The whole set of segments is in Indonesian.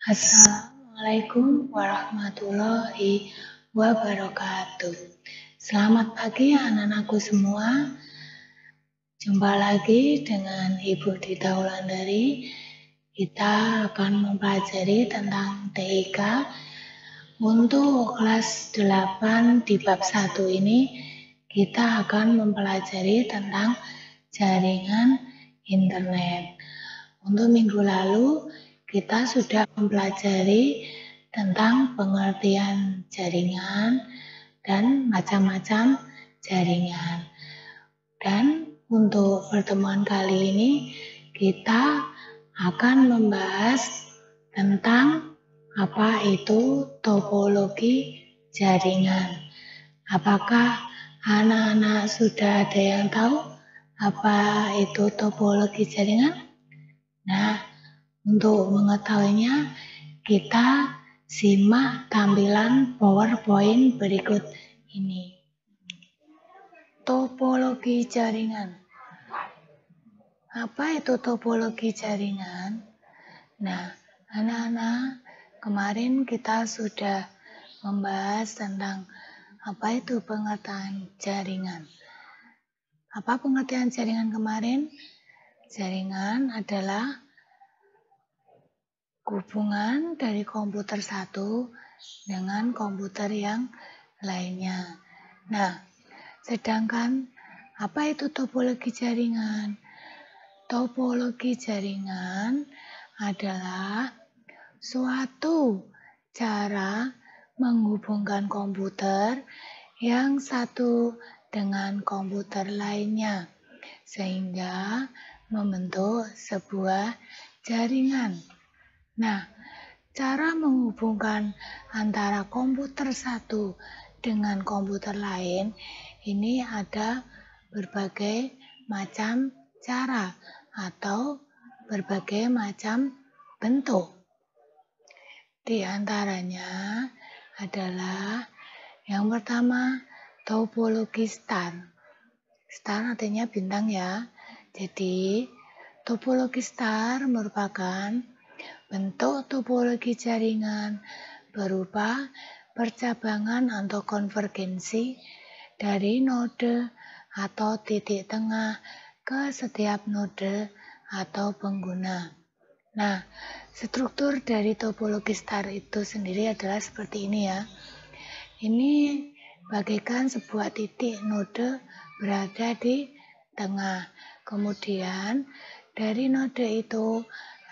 Assalamualaikum warahmatullahi wabarakatuh. Selamat pagi anak-anakku semua. Jumpa lagi dengan Ibu Dita Wulandari. Kita akan mempelajari tentang TIK. Untuk kelas 8 di bab 1 ini kita akan mempelajari tentang jaringan internet. Untuk minggu lalu kita sudah mempelajari tentang pengertian jaringan dan macam-macam jaringan. Dan untuk pertemuan kali ini kita akan membahas tentang apa itu topologi jaringan. Apakah anak-anak sudah ada yang tahu apa itu topologi jaringan? Nah, untuk mengetahuinya, kita simak tampilan PowerPoint berikut ini. Topologi jaringan. Apa itu topologi jaringan? Nah, anak-anak, kemarin kita sudah membahas tentang apa itu pengertian jaringan. Apa pengertian jaringan kemarin? Jaringan adalah hubungan dari komputer satu dengan komputer yang lainnya. Nah, sedangkan apa itu topologi jaringan? Topologi jaringan adalah suatu cara menghubungkan komputer yang satu dengan komputer lainnya, sehingga membentuk sebuah jaringan. Nah, cara menghubungkan antara komputer satu dengan komputer lain ini ada berbagai macam cara atau berbagai macam bentuk. Di antaranya adalah yang pertama topologi star. Star artinya bintang ya. Jadi topologi star merupakan bentuk topologi jaringan berupa percabangan atau konvergensi dari node atau titik tengah ke setiap node atau pengguna. Nah, struktur dari topologi star itu sendiri adalah seperti ini ya. Ini bagaikan sebuah titik node berada di tengah. Kemudian dari node itu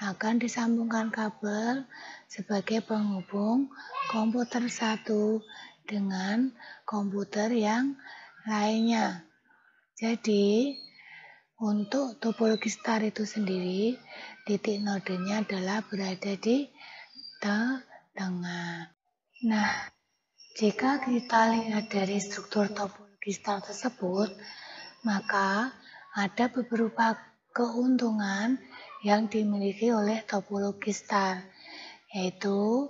akan disambungkan kabel sebagai penghubung komputer satu dengan komputer yang lainnya. Jadi, untuk topologi star itu sendiri, titik nodenya adalah berada di tengah. Nah, jika kita lihat dari struktur topologi star tersebut, maka ada beberapa keuntungan yang dimiliki oleh topologi star, yaitu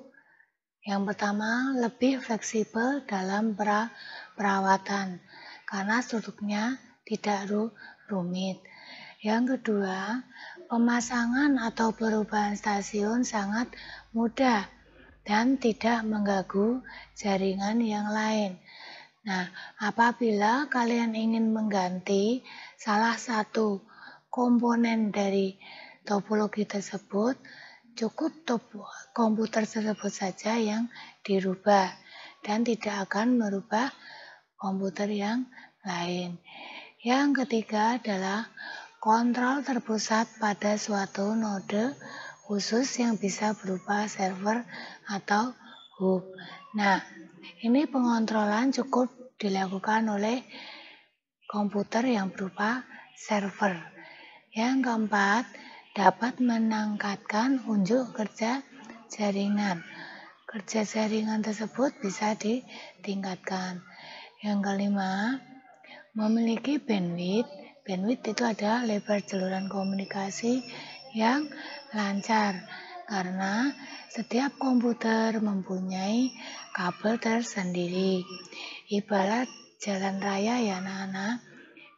yang pertama lebih fleksibel dalam perawatan karena strukturnya tidak rumit. Yang kedua, pemasangan atau perubahan stasiun sangat mudah dan tidak mengganggu jaringan yang lain. Nah, apabila kalian ingin mengganti salah satu komponen dari topologi tersebut, cukup komputer tersebut saja yang dirubah dan tidak akan merubah komputer yang lain. Yang ketiga adalah kontrol terpusat pada suatu node khusus yang bisa berupa server atau hub. Nah, ini pengontrolan cukup dilakukan oleh komputer yang berupa server. Yang keempat, dapat meningkatkan unjuk kerja jaringan. Kerja jaringan tersebut bisa ditingkatkan. Yang kelima, memiliki bandwidth. Bandwidth itu adalah lebar jaluran komunikasi yang lancar karena setiap komputer mempunyai kabel tersendiri. Ibarat jalan raya ya anak-anak.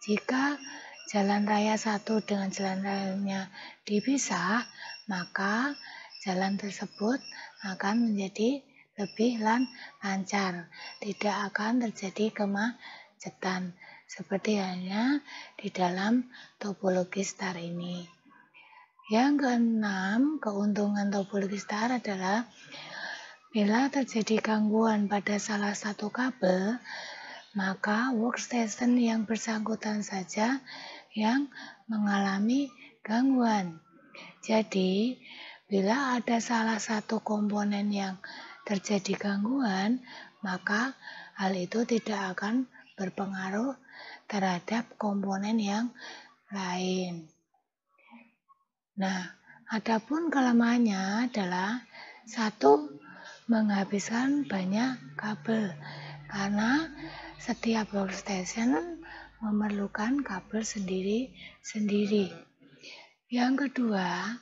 Jika jalan raya satu dengan jalan lainnya dipisah, maka jalan tersebut akan menjadi lebih lancar, tidak akan terjadi kemacetan, seperti halnya di dalam topologi star ini. Yang keenam, keuntungan topologi star adalah bila terjadi gangguan pada salah satu kabel, maka workstation yang bersangkutan saja yang mengalami gangguan. Jadi, bila ada salah satu komponen yang terjadi gangguan, maka hal itu tidak akan berpengaruh terhadap komponen yang lain. Nah, adapun kelemahannya adalah satu, menghabiskan banyak kabel karena setiap workstation memerlukan kabel sendiri-sendiri. Yang kedua,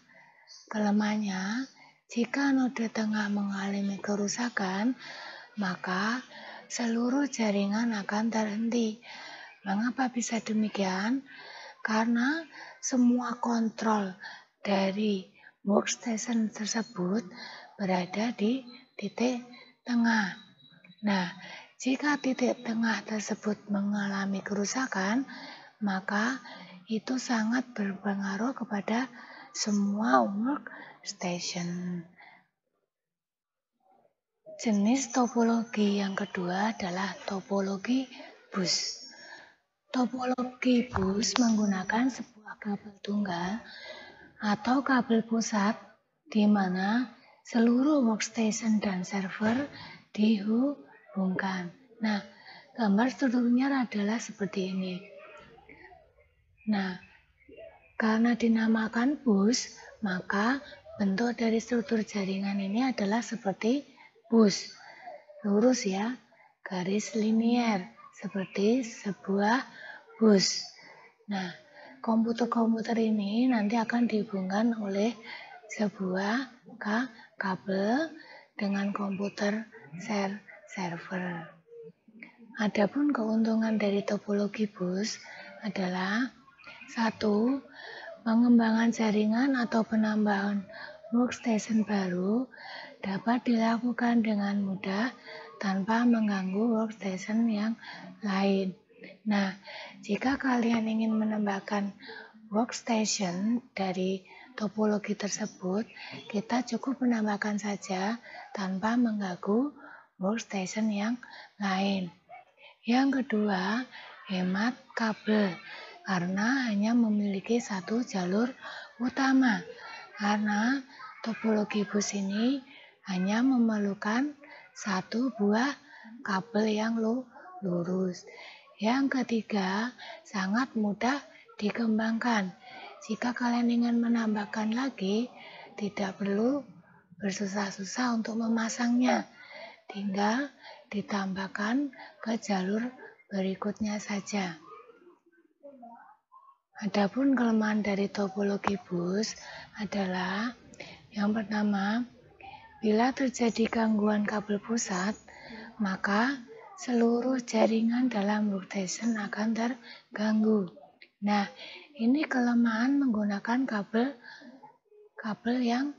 kelemahannya, jika node tengah mengalami kerusakan, maka seluruh jaringan akan terhenti. Mengapa bisa demikian? Karena semua kontrol dari workstation tersebut berada di titik tengah. Nah, jika titik tengah tersebut mengalami kerusakan, maka itu sangat berpengaruh kepada semua workstation. Jenis topologi yang kedua adalah topologi bus. Topologi bus menggunakan sebuah kabel tunggal atau kabel pusat di mana seluruh workstation dan server dihubungkan. Nah, gambar strukturnya adalah seperti ini. Nah, karena dinamakan bus, maka bentuk dari struktur jaringan ini adalah seperti bus. Lurus ya, garis linier, seperti sebuah bus. Nah, komputer-komputer ini nanti akan dihubungkan oleh sebuah kabel dengan komputer server. Adapun keuntungan dari topologi bus adalah satu, pengembangan jaringan atau penambahan workstation baru dapat dilakukan dengan mudah tanpa mengganggu workstation yang lain. Nah, jika kalian ingin menambahkan workstation dari topologi tersebut, kita cukup menambahkan saja tanpa mengganggu workstation yang lain. Yang kedua, hemat kabel karena hanya memiliki satu jalur utama. Karena topologi bus ini hanya memerlukan satu buah kabel yang lurus. Yang ketiga, sangat mudah dikembangkan. Jika kalian ingin menambahkan lagi, tidak perlu bersusah-susah untuk memasangnya. Tinggal ditambahkan ke jalur berikutnya saja. Adapun kelemahan dari topologi bus adalah yang pertama, bila terjadi gangguan kabel pusat, maka seluruh jaringan dalam workstation akan terganggu. Nah, ini kelemahan menggunakan kabel yang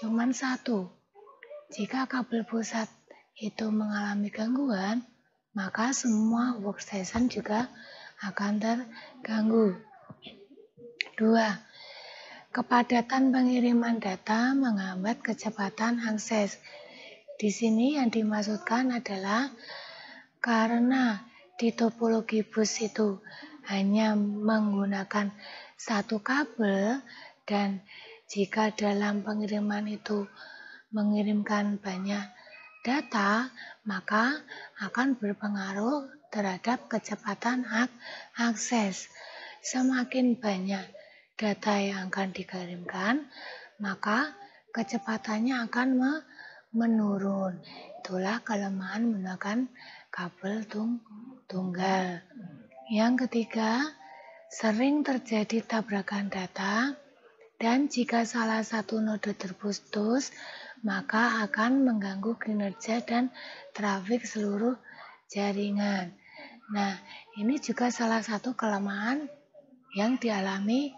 cuma satu. Jika kabel pusat itu mengalami gangguan, maka semua workstation juga akan terganggu. 2. Kepadatan pengiriman data menghambat kecepatan akses. Di sini yang dimaksudkan adalah karena di topologi bus itu hanya menggunakan satu kabel dan jika dalam pengiriman itu mengirimkan banyak data, maka akan berpengaruh terhadap kecepatan akses. Semakin banyak data yang akan dikirimkan, maka kecepatannya akan menurun. Itulah kelemahan menggunakan kabel tunggal. Yang ketiga, sering terjadi tabrakan data dan jika salah satu node terputus, maka akan mengganggu kinerja dan trafik seluruh jaringan. Nah, ini juga salah satu kelemahan yang dialami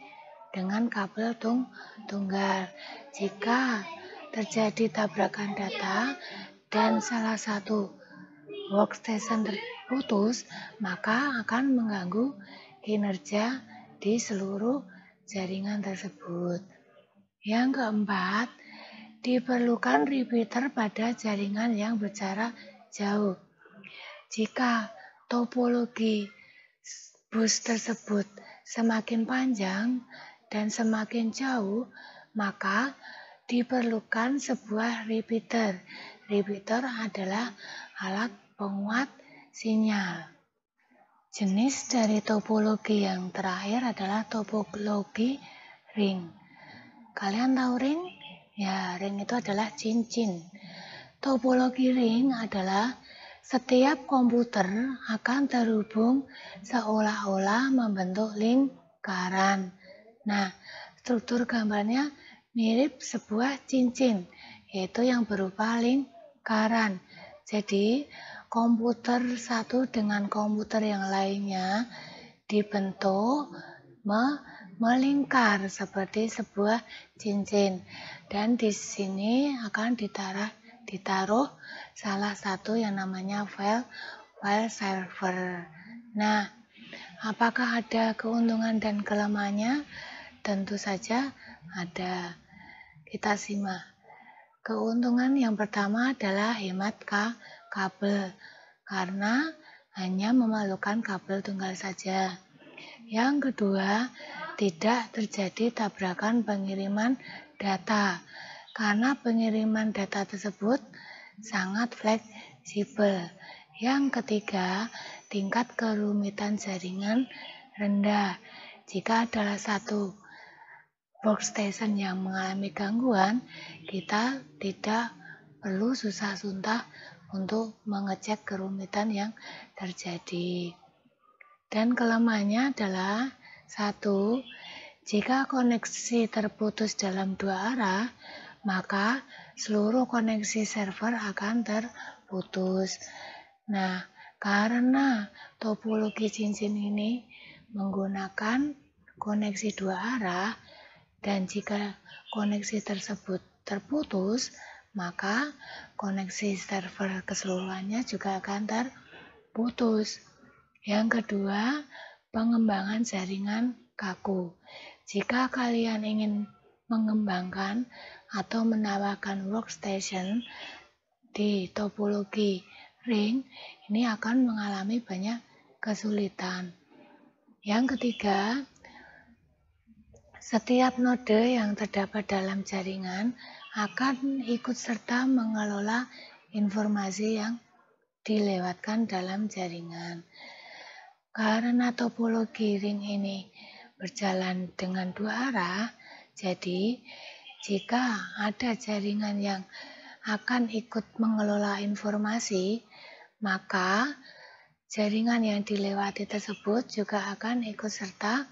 dengan kabel tunggal. Jika terjadi tabrakan data dan salah satu workstation terputus, maka akan mengganggu kinerja di seluruh jaringan tersebut. Yang keempat, diperlukan repeater pada jaringan yang berjarak jauh. Jika topologi bus tersebut semakin panjang dan semakin jauh, maka diperlukan sebuah repeater. Repeater adalah alat penguat sinyal. Jenis dari topologi yang terakhir adalah topologi ring. Kalian tahu ring? Ya, ring itu adalah cincin. Topologi ring adalah setiap komputer akan terhubung seolah-olah membentuk lingkaran. Nah, struktur gambarnya mirip sebuah cincin, yaitu yang berupa lingkaran. Jadi, komputer satu dengan komputer yang lainnya dibentuk melingkar seperti sebuah cincin. Dan di sini akan ditaruh salah satu yang namanya file server. Nah, apakah ada keuntungan dan kelemahannya? Tentu saja ada. Kita simak. Keuntungan yang pertama adalah hemat kabel, karena hanya memerlukan kabel tunggal saja. Yang kedua, tidak terjadi tabrakan pengiriman data, karena pengiriman data tersebut sangat fleksibel. Yang ketiga, tingkat kerumitan jaringan rendah. Jika adalah satu workstation yang mengalami gangguan, kita tidak perlu susah-susah untuk mengecek kerumitan yang terjadi. Dan kelemahannya adalah satu, jika koneksi terputus dalam dua arah, maka seluruh koneksi server akan terputus. Nah, karena topologi cincin ini menggunakan koneksi dua arah, dan jika koneksi tersebut terputus, maka koneksi server keseluruhannya juga akan terputus. Yang kedua, pengembangan jaringan kaku. Jika kalian ingin mengembangkan atau menawarkan workstation di topologi ring, ini akan mengalami banyak kesulitan. Yang ketiga, setiap node yang terdapat dalam jaringan akan ikut serta mengelola informasi yang dilewatkan dalam jaringan. Karena topologi ring ini berjalan dengan dua arah, jadi jika ada jaringan yang akan ikut mengelola informasi, maka jaringan yang dilewati tersebut juga akan ikut serta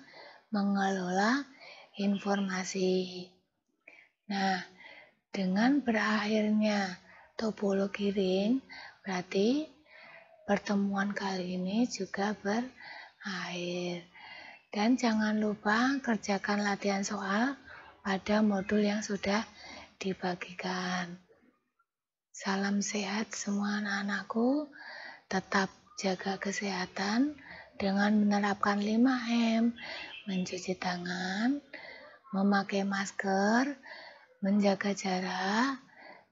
mengelola informasi. Nah, dengan berakhirnya topologi ring, berarti pertemuan kali ini juga berakhir. Dan jangan lupa kerjakan latihan soal pada modul yang sudah dibagikan. Salam sehat semua anak-anakku, tetap jaga kesehatan dengan menerapkan 5M, mencuci tangan, memakai masker, menjaga jarak,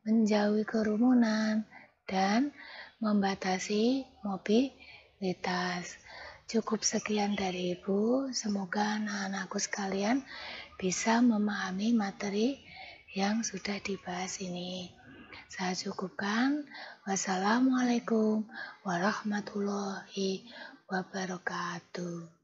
menjauhi kerumunan, dan membatasi mobilitas. Cukup sekian dari Ibu, semoga anak-anakku sekalian bisa memahami materi yang sudah dibahas ini. Saya cukupkan. Wassalamualaikum warahmatullahi wabarakatuh.